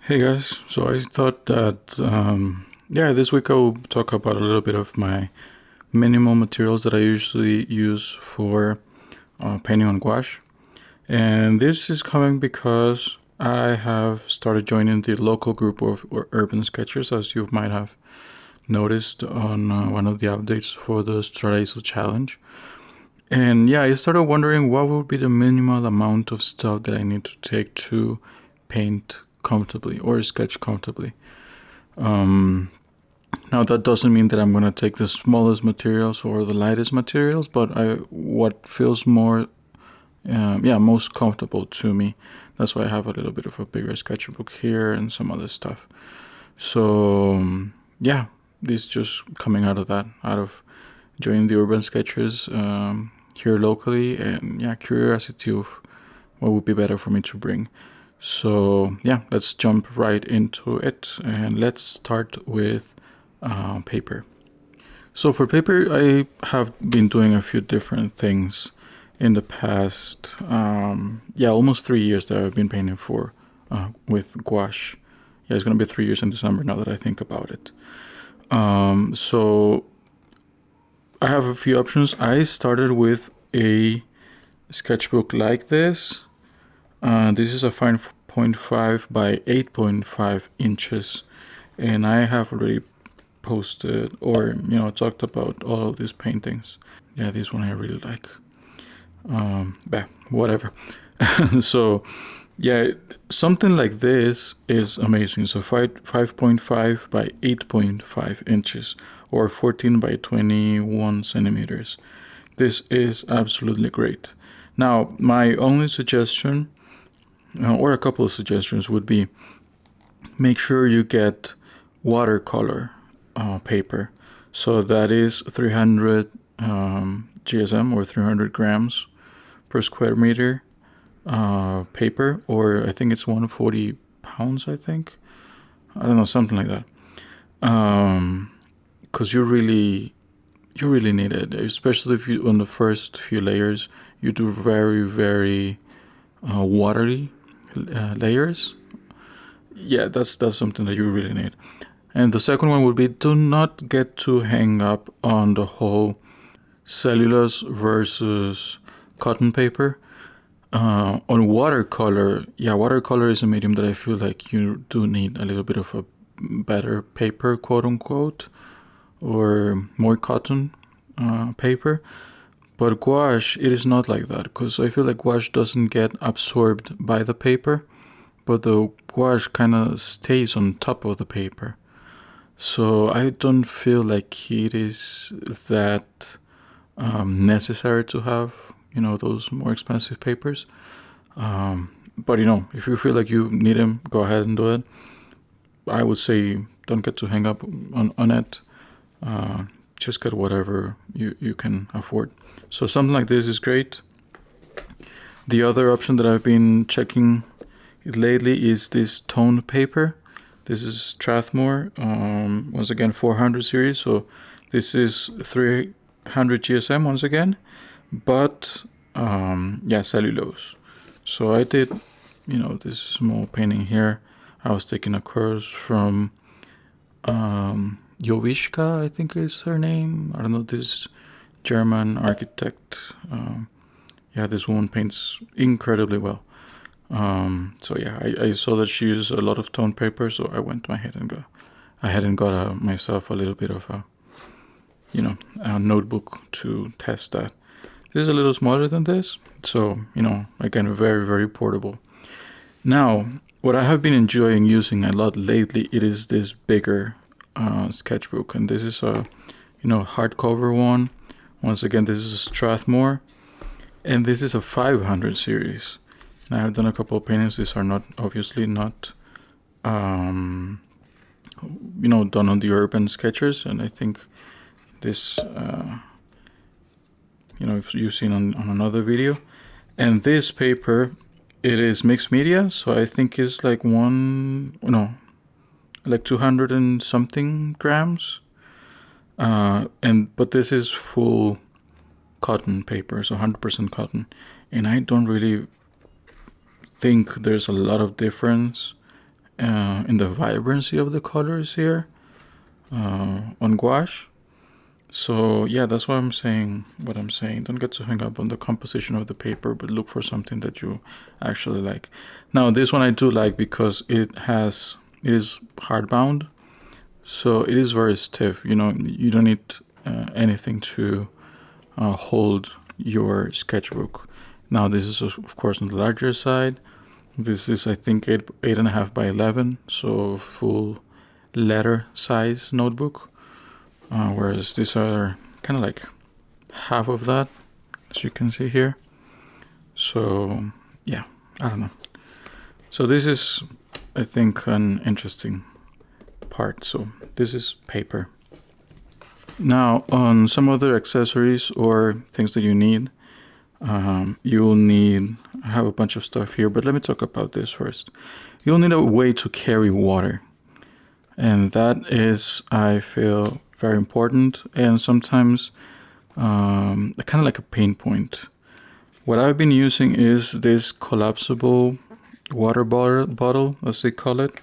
Hey guys, so I thought that this week I'll talk about a little bit of my minimal materials that I usually use for painting on gouache. And this is coming because I have started joining the local group of urban sketchers, as you might have noticed on one of the updates for the Stradaisel challenge. And yeah, I started wondering what would be the minimal amount of stuff that I need to take to paint comfortably or sketch comfortably. Now that doesn't mean that I'm gonna take the smallest materials or the lightest materials, but what feels most comfortable to me. That's why I have a little bit of a bigger sketchbook here and some other stuff. So this just coming out of that, out of joining the urban sketchers here locally, and curiosity of what would be better for me to bring. So let's jump right into it, and let's start with paper. So for paper, I have been doing a few different things in the past. Almost 3 years that I've been painting for with gouache. Yeah, it's gonna be 3 years in December now that I think about it. So I have a few options. I started with a sketchbook like this. This is a 5.5 by 8.5 inches, and I have already posted or talked about all of these paintings. Yeah, this one I really like. Whatever. So something like this is amazing. So 5.5 by 8.5 inches or 14 by 21 centimeters. This is absolutely great. Now, my only suggestion, or a couple of suggestions, would be make sure you get watercolor paper. So that is 300 GSM or 300 grams per square meter paper, or I think it's 140 pounds, I think. I don't know, something like that. Because you really need it, especially if you, on the first few layers, you do very, very watery layers. Yeah, that's something that you really need. And the second one would be, do not get too hung up on the whole cellulose versus cotton paper. On watercolor, watercolor is a medium that I feel like you do need a little bit of a better paper, quote unquote, or more cotton paper. But gouache, it is not like that, because I feel like gouache doesn't get absorbed by the paper, but the gouache kind of stays on top of the paper. So I don't feel like it is that necessary to have, those more expensive papers. But if you feel like you need them, go ahead and do it. I would say don't get too hung up on it. Just get whatever you can afford. So something like this is great. The other option that I've been checking lately is this toned paper. This is Strathmore, once again 400 series. So this is 300 GSM once again, but cellulose. So I did, this small painting here. I was taking a course from Jowita, I think is her name. I don't know, this German architect. This woman paints incredibly well. I saw that she uses a lot of tone paper, so I went ahead and got myself a little bit of a notebook to test that. This is a little smaller than this, so again, very, very portable. Now, what I have been enjoying using a lot lately, it is this bigger sketchbook, and this is a hardcover one. Once again, this is a Strathmore, and this is a 500 series. Now, I've done a couple of paintings. These are not done on the urban sketchers, and I think this if you've seen on another video. And this paper, it is mixed media, so I think it's like 200 and something grams. But this is full cotton paper, so 100% cotton, and I don't really think there's a lot of difference in the vibrancy of the colors here on gouache. So yeah, that's what I'm saying. Don't get too hung up on the composition of the paper, but look for something that you actually like. Now this one I do like because it is hardbound, so it is very stiff. You don't need anything to hold your sketchbook. Now this is of course on the larger side. This is I think 8.5 by 11, so full letter size notebook. Whereas these are kind of like half of that, as you can see here. So yeah, I don't know. So this is, I think, an interesting part. So this is paper. Now on some other accessories or things that you need, you will need, I have a bunch of stuff here, but let me talk about this first. You'll need a way to carry water. And that is, I feel, very important, and sometimes kind of like a pain point. What I've been using is this collapsible water bottle, as they call it,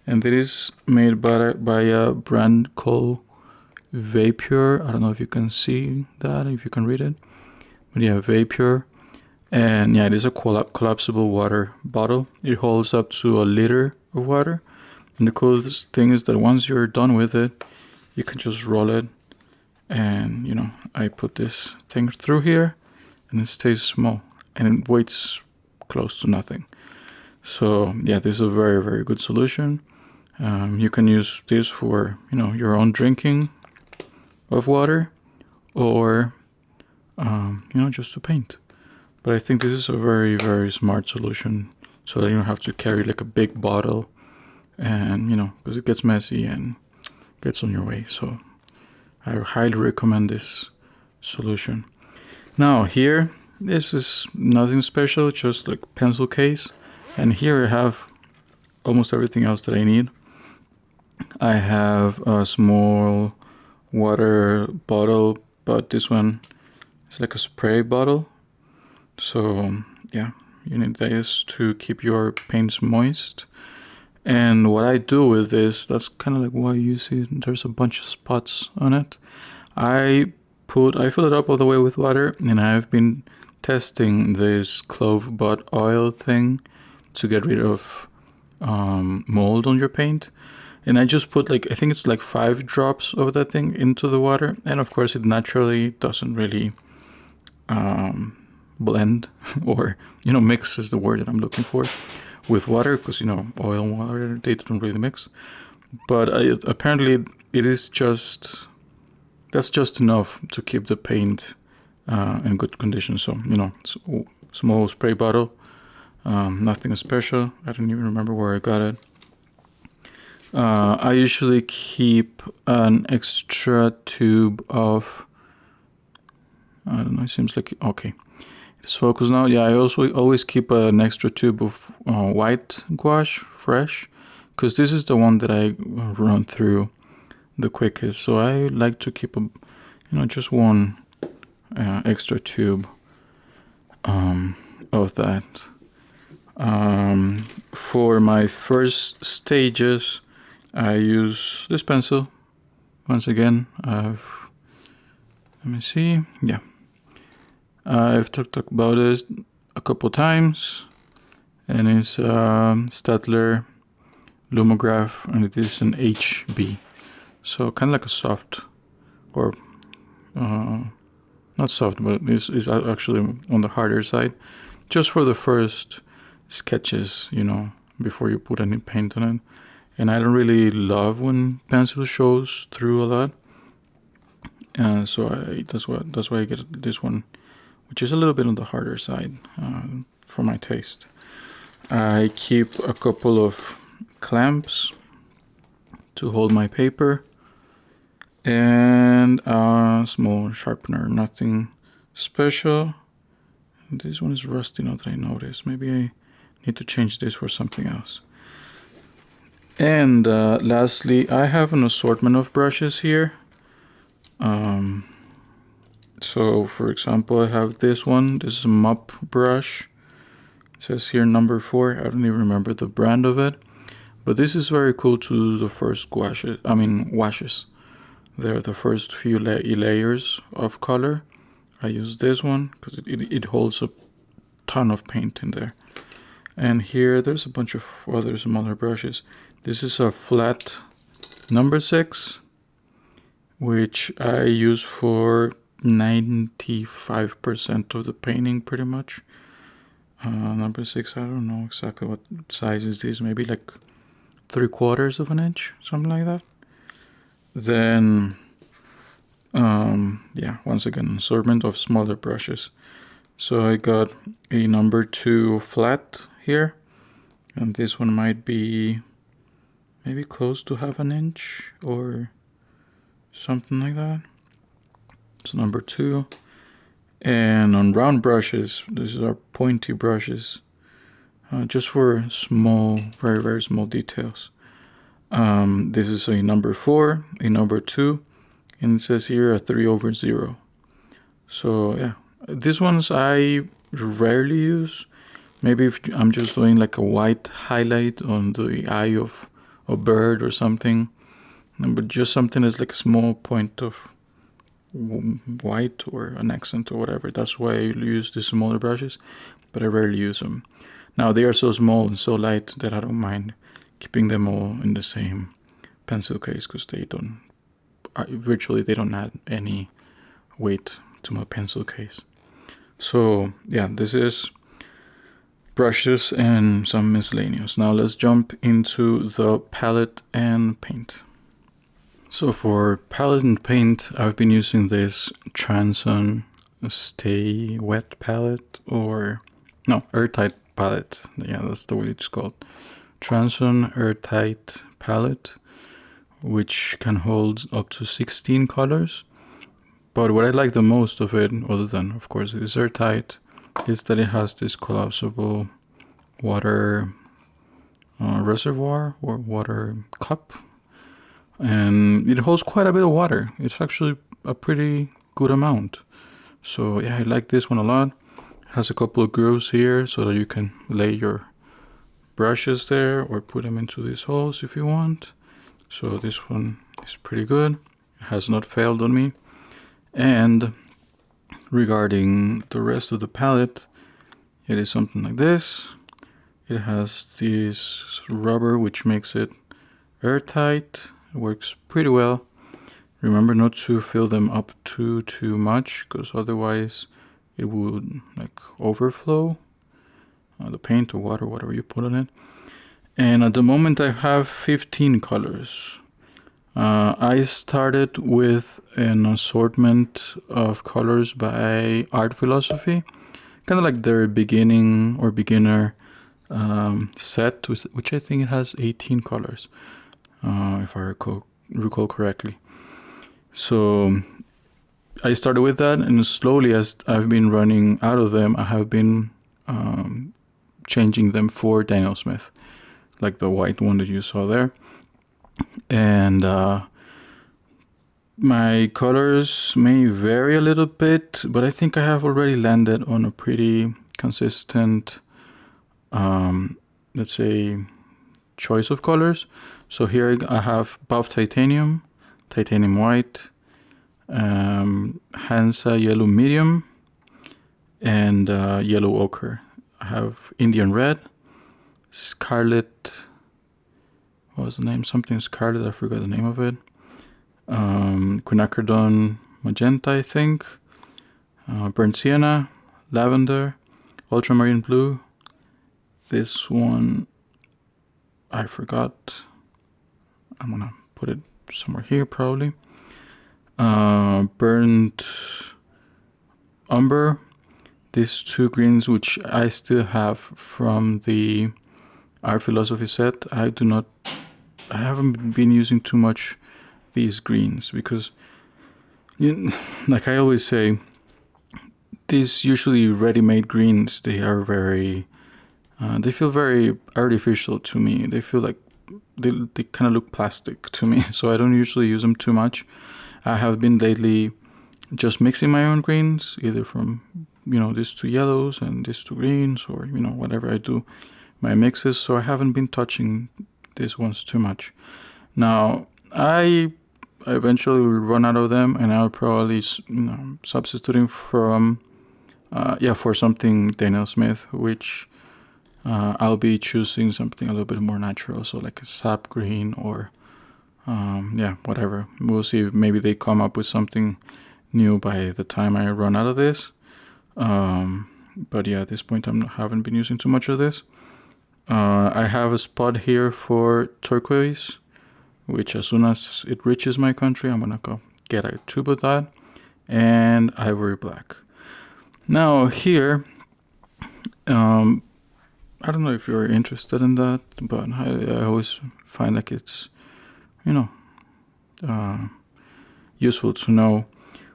and it is made by a brand called Vapor. I don't know if you can see that, if you can read it, but yeah, Vapor. And yeah, it is a collapsible water bottle. It holds up to a liter of water. And the coolest thing is that once you're done with it, you can just roll it. And, I put this thing through here and it stays small and it weighs close to nothing. So yeah, this is a very, very good solution. You can use this for, your own drinking of water or, just to paint. But I think this is a very, very smart solution so that you don't have to carry like a big bottle and, because it gets messy and gets on your way. So I highly recommend this solution. Now here, this is nothing special, just like pencil case. And here I have almost everything else that I need. I have a small water bottle, but this one is like a spray bottle. So yeah, you need this to keep your paints moist. And what I do with this, that's kind of like why you see there's a bunch of spots on it. I fill it up all the way with water, and I've been testing this clove butt oil thing to get rid of mold on your paint. And I just put I think it's like 5 drops of that thing into the water. And of course it naturally doesn't really blend or, mix is the word that I'm looking for with water, because, oil and water, they don't really mix. But apparently that's just enough to keep the paint in good condition. So, small spray bottle, nothing special. I don't even remember where I got it. I usually keep an extra tube of, I don't know, it seems like, okay, it's focused now. Yeah, I also always keep an extra tube of white gouache, fresh, because this is the one that I run through the quickest. So I like to keep just one extra tube of that. For my first stages, I use this pencil. Once again, let me see. Yeah, I've talked about it a couple times, and it's Staedtler Lumograph, and it is an HB. So kind of like a soft, or not soft, but it's actually on the harder side, just for the first sketches, before you put any paint on it. And I don't really love when pencil shows through a lot. So that's why I get this one, which is a little bit on the harder side for my taste. I keep a couple of clamps to hold my paper and a small sharpener, nothing special. This one is rusty now that I notice. Maybe I need to change this for something else. And lastly, I have an assortment of brushes here. So for example, I have this one. This is a mop brush. It says here number 4. I don't even remember the brand of it, But this is very cool to do the first washes. They're the first few layers of color. I use this one because it holds a ton of paint in there. And here there's a bunch of other smaller brushes. This is a flat number 6, which I use for 95% of the painting pretty much. Number 6, I don't know exactly what size is this, maybe like 3/4 of an inch, something like that. Then, once again, assortment of smaller brushes. So I got a number 2 flat here, and this one might be maybe close to 1/2 inch or something like that. It's number 2. And on round brushes, these are pointy brushes, just for small, very, very small details. This is a number 4, a number 2, and it says here a 3/0. So yeah, these ones I rarely use. Maybe if I'm just doing like a white highlight on the eye of a bird or something, but just something that's like a small point of white or an accent or whatever. That's why I use the smaller brushes, but I rarely use them. Now they are so small and so light that I don't mind keeping them all in the same pencil case because they don't add any weight to my pencil case. So yeah, this is brushes and some miscellaneous. Now let's jump into the palette and paint. So for palette and paint, I've been using this Transon Stay Wet palette, Airtight palette. Yeah, that's the way it's called. Transon Airtight palette, which can hold up to 16 colors. But what I like the most of it, other than, of course, it is airtight, is that it has this collapsible water reservoir or water cup. And it holds quite a bit of water. It's actually a pretty good amount. So yeah, I like this one a lot. It has a couple of grooves here so that you can lay your brushes there or put them into these holes if you want. So this one is pretty good. It has not failed on me. And regarding the rest of the palette, it is something like this. It has this rubber which makes it airtight. It works pretty well. Remember not to fill them up too much, because otherwise it would like overflow the paint or water, whatever you put on it. And at the moment I have 15 colors. I started with an assortment of colors by Art Philosophy, kind of like their beginning or beginner set, which I think it has 18 colors. If I recall correctly. So I started with that, and slowly as I've been running out of them, I have been changing them for Daniel Smith, like the white one that you saw there. And my colors may vary a little bit, but I think I have already landed on a pretty consistent, let's say, choice of colors. So here I have buff titanium, titanium white, Hansa yellow medium, and yellow ochre. I have Indian red, scarlet, what was the name? Something scarlet, I forgot the name of it. Quinacridone magenta, I think. Burnt sienna, lavender, ultramarine blue. This one I forgot. I'm gonna put it somewhere here probably. Burnt umber. These two greens, which I still have from the Art Philosophy set. I haven't been using too much these greens because, like I always say, these usually ready-made greens, they are very, they feel very artificial to me. They feel like they kind of look plastic to me, so I don't usually use them too much. I have been lately just mixing my own greens, either from, these two yellows and these two greens, or, whatever I do, my mixes. So I haven't been touching this one's too much. Now, I eventually will run out of them, and I'll probably substituting from for something Daniel Smith, which I'll be choosing something a little bit more natural, so like a sap green or whatever. We'll see if maybe they come up with something new by the time I run out of this. But yeah, at this point I haven't been using too much of this. I have a spot here for turquoise, which as soon as it reaches my country, I'm gonna go get a tube of that, and ivory black. Now here, I don't know if you're interested in that, but I always find like it's, useful to know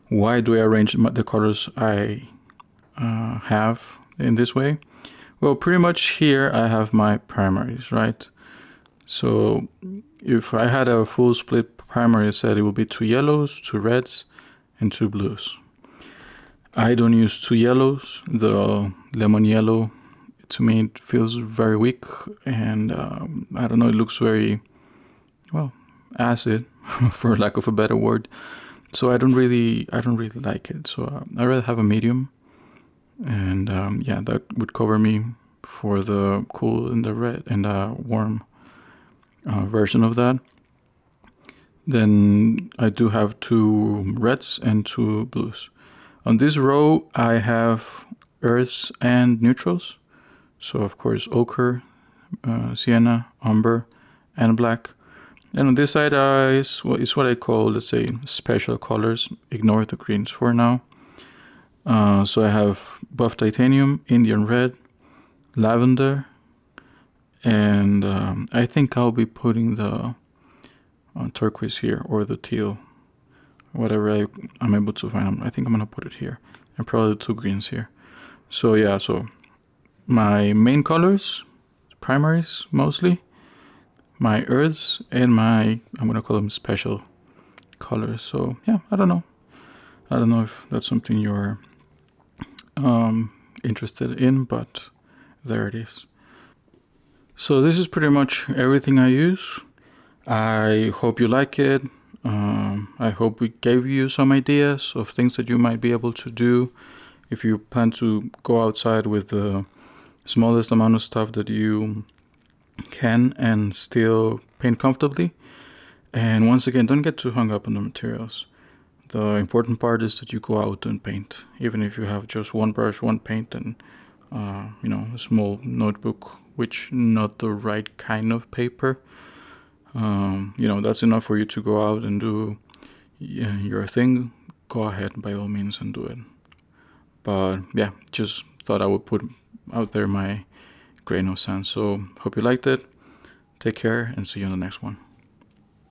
why do I arrange the colors I have in this way. Well, pretty much here I have my primaries, right? So if I had a full split primary set, it would be 2 yellows, 2 reds, and 2 blues. I don't use 2 yellows. The lemon yellow, to me, it feels very weak, and I don't know, it looks very, acid, for lack of a better word. So I don't really like it. So I'd rather have a medium, and that would cover me for the cool and the red and the warm version of that. Then I do have 2 reds and 2 blues. On this row I have earths and neutrals. So of course ochre, sienna, umber, and black. And on this side is what I call, let's say, special colors. Ignore the greens for now. So I have buff titanium, Indian red, lavender, and I think I'll be putting the turquoise here, or the teal, whatever I'm able to find. I think I'm gonna put it here, and probably 2 greens here. So yeah, so my main colors, primaries mostly, my earths, and I'm gonna call them special colors. So yeah, I don't know if that's something you're interested in, but there it is. So this is pretty much everything I use. I hope you like it. I hope we gave you some ideas of things that you might be able to do if you plan to go outside with the smallest amount of stuff that you can and still paint comfortably. And once again, don't get too hung up on the materials. The important part is that you go out and paint, even if you have just one brush, one paint, and a small notebook, which not the right kind of paper. That's enough for you to go out and do your thing. Go ahead, by all means, and do it. But yeah, just thought I would put out there my grain of sand. So hope you liked it. Take care and see you on the next one.